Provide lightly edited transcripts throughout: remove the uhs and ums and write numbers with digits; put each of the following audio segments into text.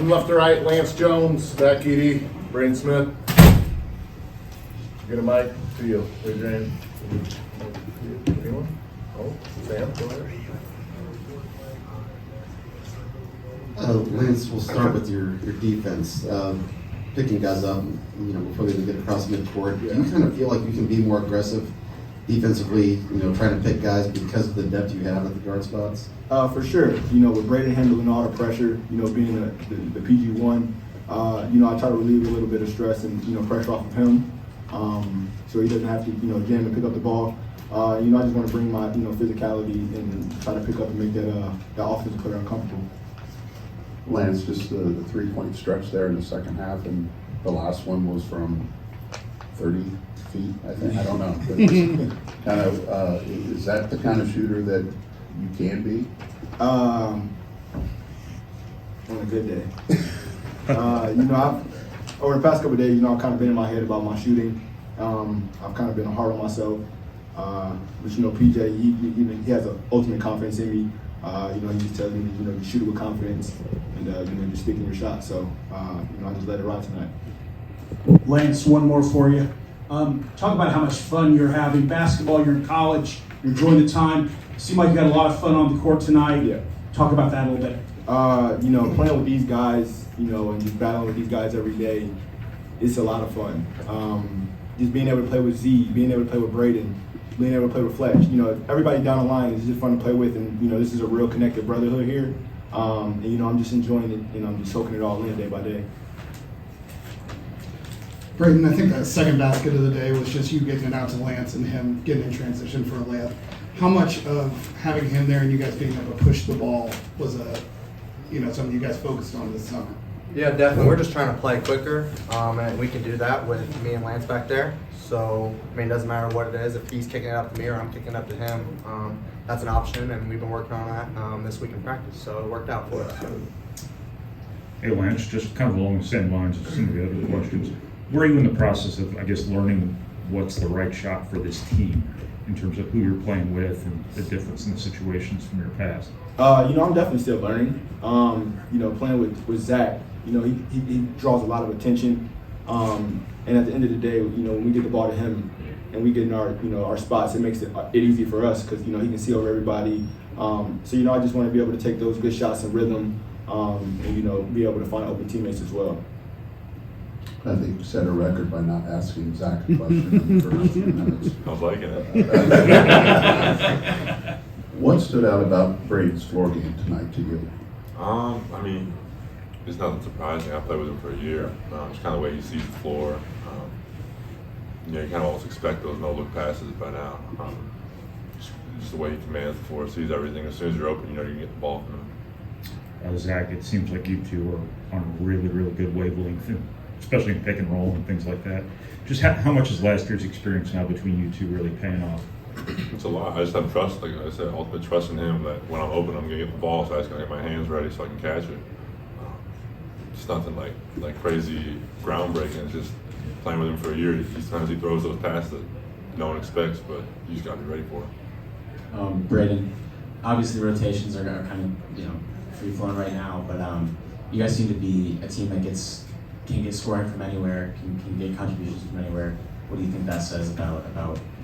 From left to right, Lance Jones, back Edey, Braden Smith. Get a mic to you. Raise your hand. Anyone? Oh, Sam, go ahead. Lance, we'll start with your defense. Picking guys up, before they even get across midcourt. Yeah. Do you kind of feel like you can be more aggressive defensively, trying to pick guys because of the depth you have at the guard spots? For sure. With Braden handling all the pressure, being the PG1, I try to relieve a little bit of stress and, pressure off of him, so he doesn't have to, jam and pick up the ball. I just want to bring my, physicality and try to pick up and make that offensive player uncomfortable. Lance, just the 3-point stretch there in the second half, and the last one was from 30 feet, I think. I don't know. But is that the kind of shooter that you can be? On a good day. Over the past couple of days, I've kind of been in my head about my shooting. I've kind of been hard on myself. But PJ, he has an ultimate confidence in me. He just tells me, you shoot it with confidence and just stick in your shot. So, I just let it ride tonight. Lance, one more for you. Talk about how much fun you're having. Basketball, you're in college, you're enjoying the time. Seemed like you had a lot of fun on the court tonight. Yeah. Talk about that a little bit. Playing with these guys, and just battling with these guys every day, it's a lot of fun. Just being able to play with Z, being able to play with Braden, being able to play with Fletch. Everybody down the line is just fun to play with, and this is a real connected brotherhood here. And I'm just enjoying it, and I'm just soaking it all in day by day. Braden, I think that second basket of the day was just you getting it out to Lance and him getting in transition for a layup. How much of having him there and you guys being able to push the ball was something you guys focused on this summer? Yeah, definitely. We're just trying to play quicker, and we can do that with me and Lance back there. So, it doesn't matter what it is. If he's kicking it up to me or I'm kicking it up to him, that's an option, and we've been working on that this week in practice. So, it worked out for us. Hey, Lance, just kind of along the same lines of some of the other questions. Where are you in the process of, learning what's the right shot for this team in terms of who you're playing with and the difference in the situations from your past? I'm definitely still learning. Playing with Zach, he draws a lot of attention. And at the end of the day, when we get the ball to him and we get in our spots, it makes it easy for us because, he can see over everybody. So, I just want to be able to take those good shots in rhythm and, be able to find open teammates as well. I think you set a record by not asking Zach a question in the first few minutes. I was liking it. What stood out about Braden's floor game tonight to you? It's nothing surprising. I played with him for a year. Just kind of the way he sees the floor. You kind of almost expect those no-look passes by now. Just the way he commands the floor, sees everything. As soon as you're open, you can get the ball from him. Zach, it seems like you two are on a really, really good wavelength, especially in pick and roll and things like that. Just how much is last year's experience now between you two really paying off? It's a lot. I just have trust, like I said, ultimate trust in him that when I'm open, I'm going to get the ball, so I just got to get my hands ready so I can catch it. It's nothing like crazy groundbreaking. It's just playing with him for a year. Sometimes he throws those passes that no one expects, but you just got to be ready for it. Braden, obviously rotations are kind of free flowing right now, but you guys seem to be a team that can get scoring from anywhere, can get contributions from anywhere. What do you think that says about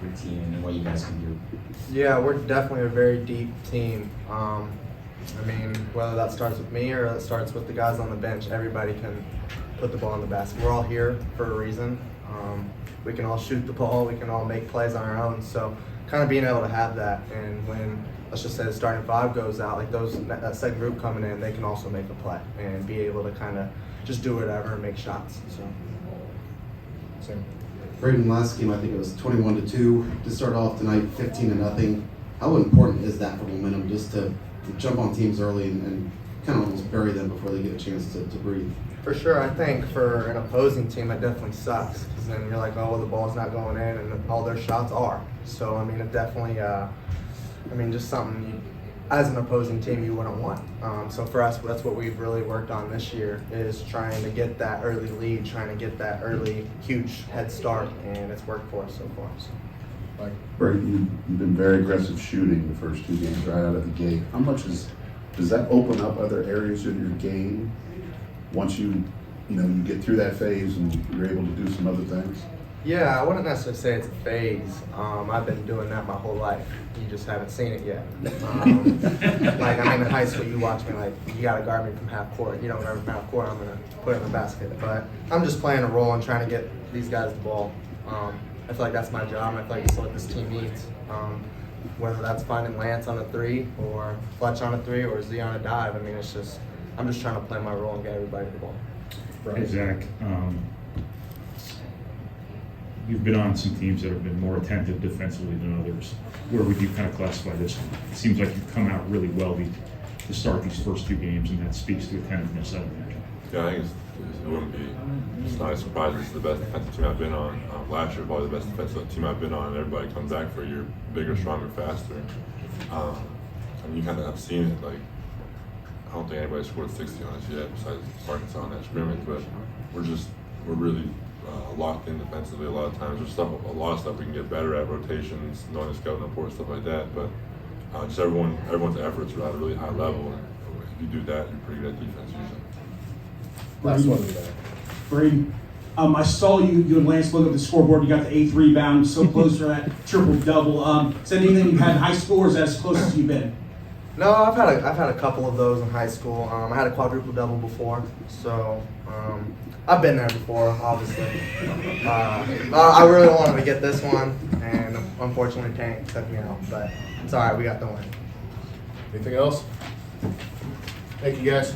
your team and what you guys can do? Yeah, we're definitely a very deep team. Whether that starts with me or that starts with the guys on the bench, everybody can put the ball in the basket. We're all here for a reason. We can all shoot the ball. We can all make plays on our own. So kind of being able to have that, and when, let's just say, the starting five goes out, like that second group coming in, they can also make a play and be able to kind of just do whatever and make shots. So, same. Braden, last game I think it was 21-2 to start off tonight, 15-0. How important is that for momentum, just to jump on teams early and kind of almost bury them before they get a chance to breathe? For sure, I think for an opposing team, it definitely sucks because then you're like, oh, well, the ball's not going in, and all their shots are. So it definitely, just something as an opposing team you wouldn't want. So for us, that's what we've really worked on this year, is trying to get that early lead, trying to get that early huge head start, and it's worked for us so far. So. Braden, you've been very aggressive shooting the first two games right out of the gate. How much does that open up other areas of your game once you get through that phase and you're able to do some other things? Yeah, I wouldn't necessarily say it's a phase. I've been doing that my whole life. You just haven't seen it yet. Like, I'm in high school, you watch me, like, you gotta guard me from half court. You don't guard me from half court, I'm gonna put it in the basket. But I'm just playing a role and trying to get these guys the ball. I feel like that's my job, and I feel like it's what this team needs. Whether that's finding Lance on a 3, or Fletch on a 3, or Z on a dive. I mean, it's just, I'm just trying to play my role and get everybody the ball. Hey, Zach, you've been on some teams that have been more attentive defensively than others. Where would you kind of classify this? It seems like you've come out really well to start these first 2 games, and that speaks to attentiveness, I imagine. Yeah, I think it wouldn't be. It's not a surprise. It's the best defensive team I've been on. Last year, probably the best defensive team I've been on, and everybody comes back for a year bigger, stronger, faster. And you kind of have seen it. Like, I don't think anybody scored 60 on us yet, besides Arkansas on that scrimmage. But we're really locked in defensively. A lot of times, there's a lot of stuff we can get better at, rotations, knowing the scouting report, stuff like that. But just everyone's efforts are at a really high level, and if you do that, you're pretty good at defense usually. Braden, I saw you and Lance look at the scoreboard. You got the 8th rebound, so close to that triple-double. Is that anything you've had in high school, or is that as close as you've been? No, I've had a couple of those in high school. I had a quadruple-double before, so I've been there before, obviously. I really wanted to get this one, and unfortunately Tank took me out, but it's all right, we got the win. Anything else? Thank you, guys.